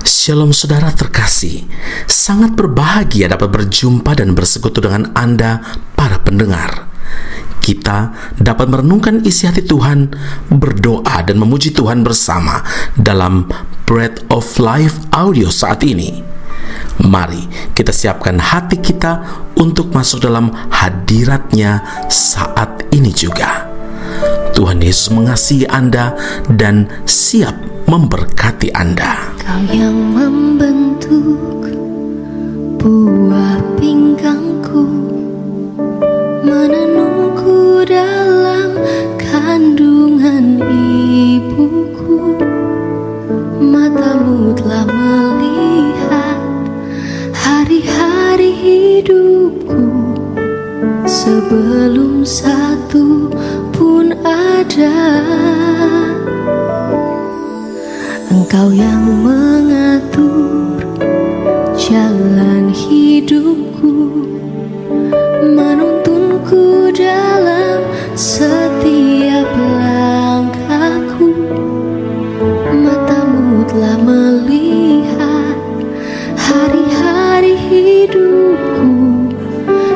Shalom saudara terkasih, sangat berbahagia dapat berjumpa dan bersekutu dengan Anda para pendengar. Kita dapat merenungkan isi hati Tuhan, berdoa dan memuji Tuhan bersama dalam Bread of Life audio saat ini. Mari kita siapkan hati kita untuk masuk dalam hadirat-Nya saat ini juga. Tuhan Yesus mengasihi Anda dan siap memberkati Anda. Kau yang membentuk buah pinggangku, menenungku dalam kandungan ibuku. Matamu telah melihat hari-hari hidupku, sebelum satu pun ada. Engkau yang mengatur jalan hidupku, menuntunku dalam setiap langkahku. Matamu telah melihat hari-hari hidupku,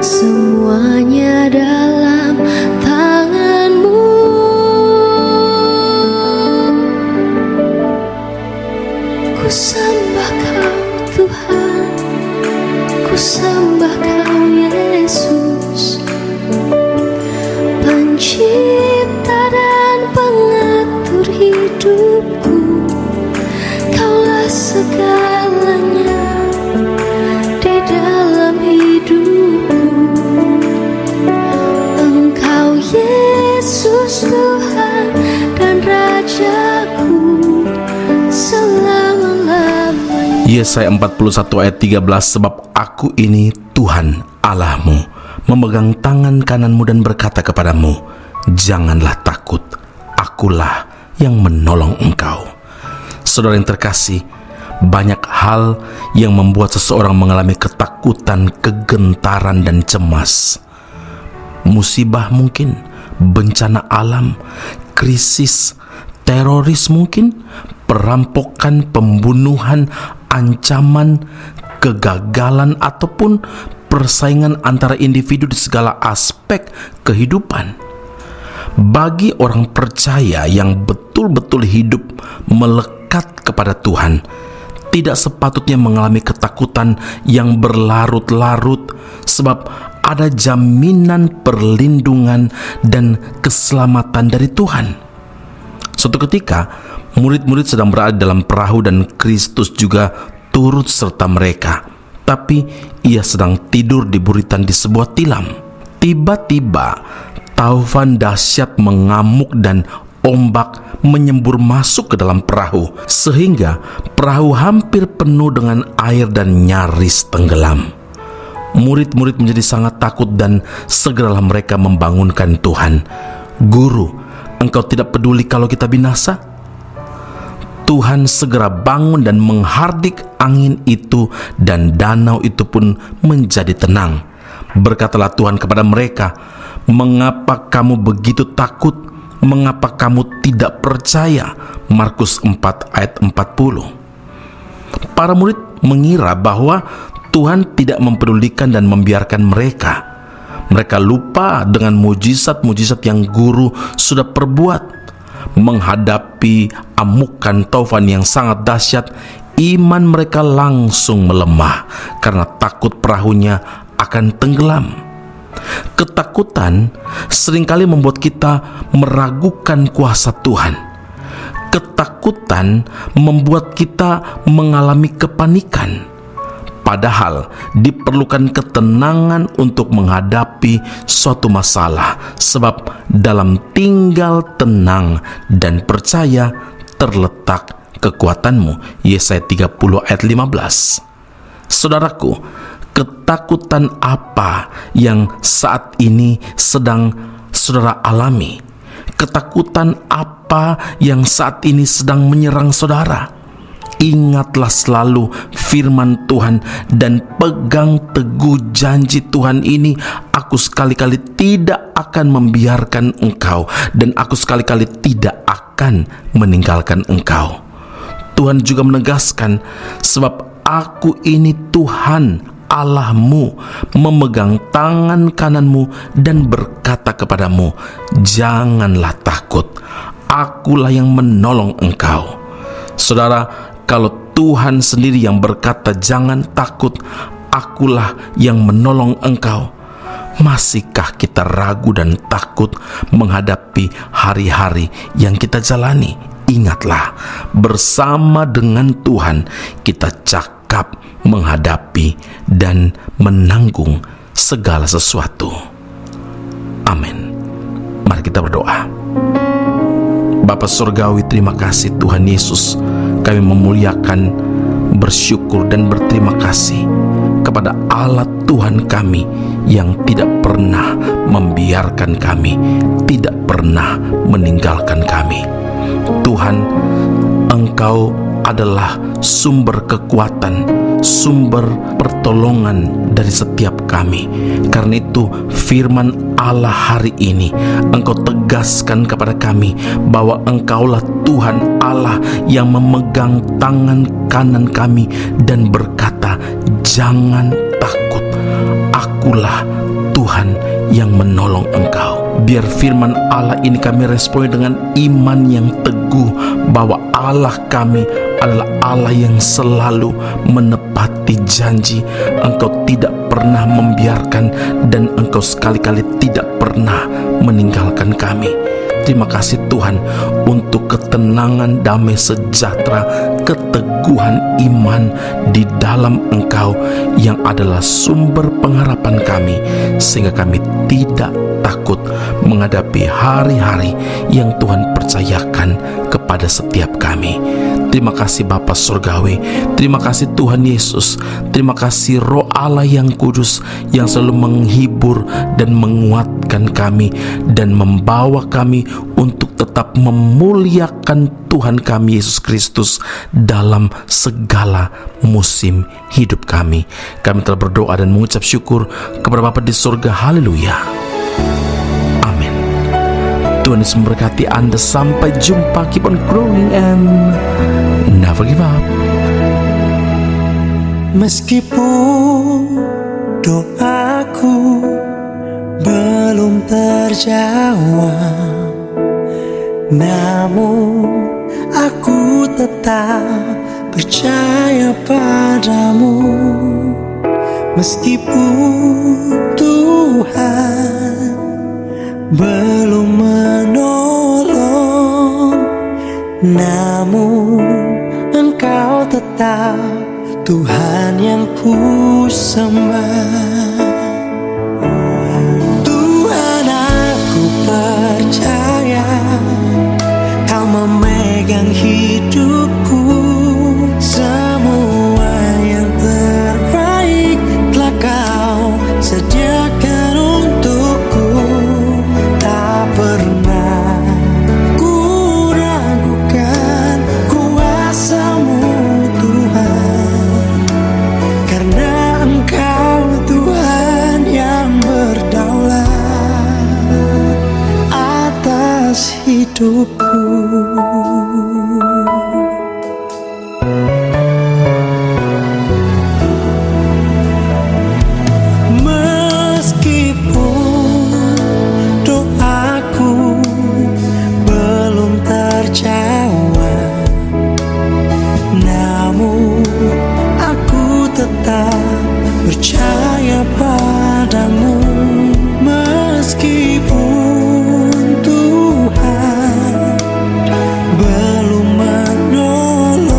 semuanya dalam tangan-Mu. Ku sembah Kau Tuhan, ku sembah Kau Yesus, pencipta dan pengatur hidupku. Kaulah segalanya di dalam hidupku. Engkau Yesus Tuhan dan Rajaku selama-lamanya. Yesaya 41 ayat 13, sebab Aku ini Tuhan Allahmu, memegang tangan kananmu dan berkata kepadamu, janganlah takut, Akulah yang menolong engkau. Saudara yang terkasih, banyak hal yang membuat seseorang mengalami ketakutan, kegentaran dan cemas. Musibah mungkin, bencana alam, krisis, teroris mungkin, perampokan, pembunuhan, ancaman, kegagalan, ataupun persaingan antara individu di segala aspek kehidupan. Bagi orang percaya yang betul-betul hidup melekat kepada Tuhan, tidak sepatutnya mengalami ketakutan yang berlarut-larut, sebab ada jaminan perlindungan dan keselamatan dari Tuhan. Suatu ketika, murid-murid sedang berada dalam perahu dan Kristus juga turut serta mereka. Tapi ia sedang tidur di buritan di sebuah tilam. Tiba-tiba taufan dahsyat mengamuk dan ombak menyembur masuk ke dalam perahu, sehingga perahu hampir penuh dengan air dan nyaris tenggelam. Murid-murid menjadi sangat takut dan segeralah mereka membangunkan Tuhan. Guru, Engkau tidak peduli kalau kita binasa? Tuhan segera bangun dan menghardik angin itu, dan danau itu pun menjadi tenang. Berkatalah Tuhan kepada mereka, mengapa kamu begitu takut? Mengapa kamu tidak percaya? Markus 4 ayat 40. Para murid mengira bahwa Tuhan tidak mempedulikan dan membiarkan mereka. Mereka lupa dengan mujizat-mujizat yang guru sudah perbuat. Menghadapi amukan taufan yang sangat dahsyat, iman mereka langsung melemah karena takut perahunya akan tenggelam. Ketakutan seringkali membuat kita meragukan kuasa Tuhan. Ketakutan membuat kita mengalami kepanikan. Padahal diperlukan ketenangan untuk menghadapi suatu masalah, sebab dalam tinggal tenang dan percaya terletak kekuatanmu. Yesaya 30 ayat 15. Saudaraku, ketakutan apa yang saat ini sedang saudara alami? Ketakutan apa yang saat ini sedang menyerang saudara? Ingatlah selalu firman Tuhan dan pegang teguh janji Tuhan ini. Aku sekali-kali tidak akan membiarkan engkau, dan aku sekali-kali tidak akan meninggalkan engkau. Tuhan juga menegaskan, sebab aku ini Tuhan Allahmu, memegang tangan kananmu dan berkata kepadamu, janganlah takut, akulah yang menolong engkau. Saudara, kalau Tuhan sendiri yang berkata jangan takut, akulah yang menolong engkau, masihkah kita ragu dan takut menghadapi hari-hari yang kita jalani? Ingatlah, bersama dengan Tuhan kita cakap menghadapi dan menanggung segala sesuatu. Amin. Mari kita berdoa. Bapa Surgawi, terima kasih Tuhan Yesus. Kami memuliakan, bersyukur dan berterima kasih kepada Allah Tuhan kami yang tidak pernah membiarkan kami, tidak pernah meninggalkan kami. Tuhan, Engkau adalah sumber kekuatan, sumber pertolongan dari setiap kami. Karena itu firman Allah hari ini Engkau tegaskan kepada kami bahwa Engkaulah Tuhan Allah yang memegang tangan kanan kami dan berkata, jangan takut, akulah Tuhan yang menolong engkau. Biar firman Allah ini kami respon dengan iman yang teguh bahwa Allah kami adalah Allah yang selalu menepati janji. Engkau tidak pernah membiarkan dan Engkau sekali-kali tidak pernah meninggalkan kami. Terima kasih Tuhan untuk ketenangan, damai sejahtera, keteguhan iman di dalam Engkau yang adalah sumber pengharapan kami, sehingga kami tidak takut menghadapi hari-hari yang Tuhan percayakan kepada setiap kami. Terima kasih Bapa Surgawi, terima kasih Tuhan Yesus, terima kasih Roh Allah yang kudus yang selalu menghibur dan menguatkan kami dan membawa kami untuk tetap memuliakan Tuhan kami Yesus Kristus dalam segala musim hidup kami. Kami telah berdoa dan mengucap syukur kepada Bapa di surga. Haleluya. Amin. Tuhan Yesus memberkati Anda. Sampai jumpa. Keep on growing and never give up. Meskipun doaku belum terjawab, namun aku tetap percaya padamu. Meskipun Tuhan belum menolong, namun Engkau tetap Tuhan yang ku sembah. Tuhan, aku percaya Kau memegang hidupku. Semua yang terbaik telah Kau sediakan untukku. Tak pernah ku ragukan kuasa-Mu Tuhan, karena Engkau Tuhan yang berdaulat atas hidupku. Meskipun doaku belum terjawab, namun aku tetap percaya padamu. Meskipun Tuhan belum menolong,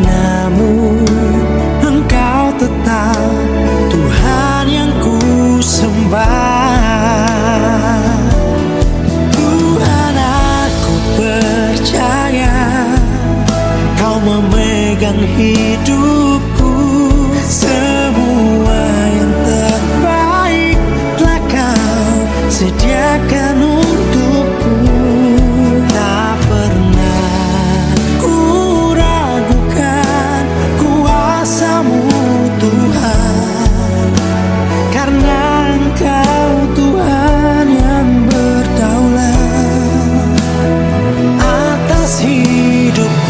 namun Engkau tetap Tuhan yang ku sembah. Tuhan, aku percaya Kau memegang hidupku. Semua yang terbaik telah Kau sediakan untukku. Tak pernah ku ragukan kuasa-Mu Tuhan, karena Engkau Tuhan yang berdaulat atas hidupku.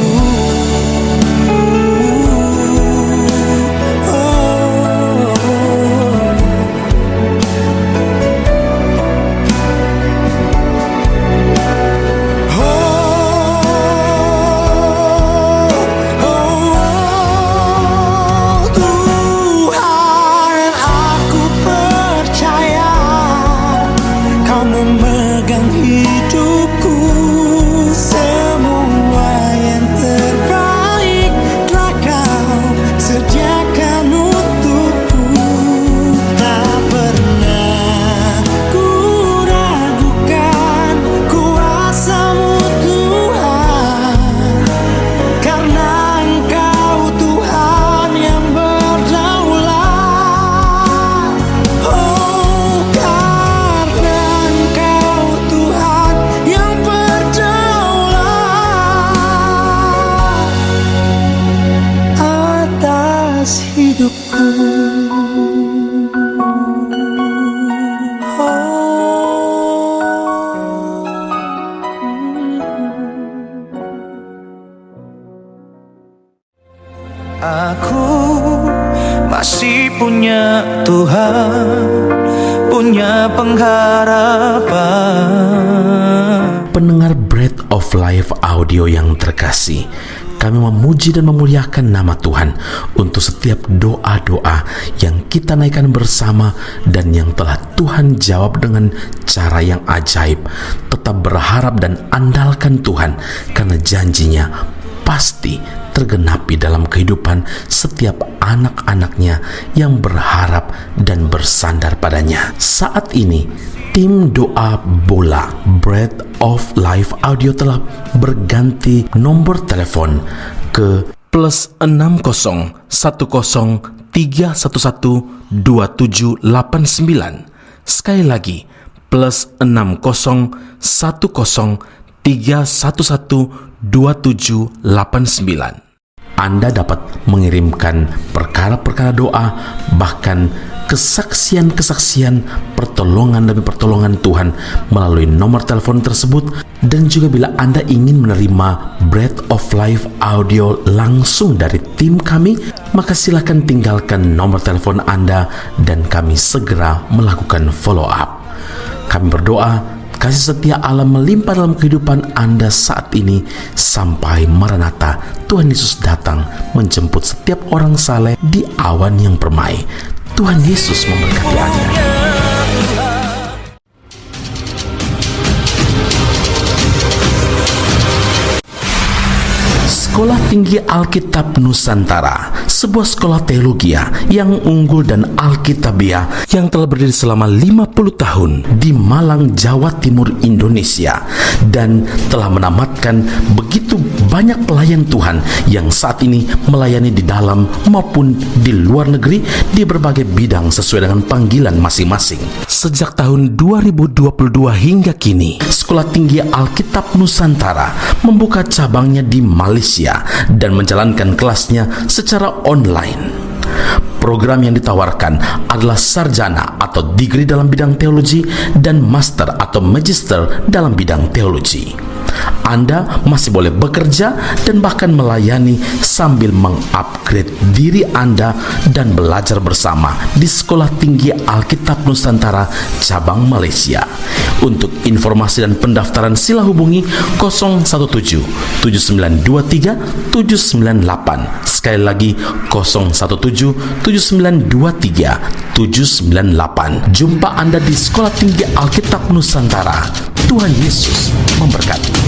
Aku masih punya Tuhan, punya pengharapan. Pendengar Bread of Life audio yang terkasih, kami memuji dan memuliakan nama Tuhan untuk setiap doa-doa yang kita naikkan bersama dan yang telah Tuhan jawab dengan cara yang ajaib. Tetap berharap dan andalkan Tuhan, karena janjinya pasti tergenapi dalam kehidupan setiap anak-anaknya yang berharap dan bersandar padanya. Saat ini, tim doa bola Bread of Life audio telah berganti nomor telepon ke +60 10 311 2789. Sekali lagi, +60 10 311 2789. Anda dapat mengirimkan perkara-perkara doa, bahkan kesaksian-kesaksian, pertolongan demi pertolongan Tuhan melalui nomor telepon tersebut. Dan juga bila Anda ingin menerima Bread of Life audio langsung dari tim kami, maka silakan tinggalkan nomor telepon Anda dan kami segera melakukan follow up. Kami berdoa kasih setia Allah melimpah dalam kehidupan Anda saat ini sampai Maranatha, Tuhan Yesus datang menjemput setiap orang saleh di awan yang permai. Tuhan Yesus memberkati Anda. Sekolah Tinggi Alkitab Nusantara, sebuah sekolah teologi yang unggul dan alkitabiah yang telah berdiri selama 50 tahun di Malang, Jawa Timur, Indonesia, dan telah menamatkan begitu banyak pelayan Tuhan yang saat ini melayani di dalam maupun di luar negeri di berbagai bidang sesuai dengan panggilan masing-masing. Sejak tahun 2022 hingga kini, Sekolah Tinggi Alkitab Nusantara membuka cabangnya di Malaysia dan menjalankan kelasnya secara online. Program yang ditawarkan adalah sarjana atau degree dalam bidang teologi dan master atau magister dalam bidang teologi. Anda masih boleh bekerja dan bahkan melayani sambil mengupgrade diri Anda dan belajar bersama di Sekolah Tinggi Alkitab Nusantara cabang Malaysia. Untuk informasi dan pendaftaran sila hubungi 017 7923 798. Sekali lagi 017 7923 798. Jumpa Anda di Sekolah Tinggi Alkitab Nusantara. Tuhan Yesus memberkati.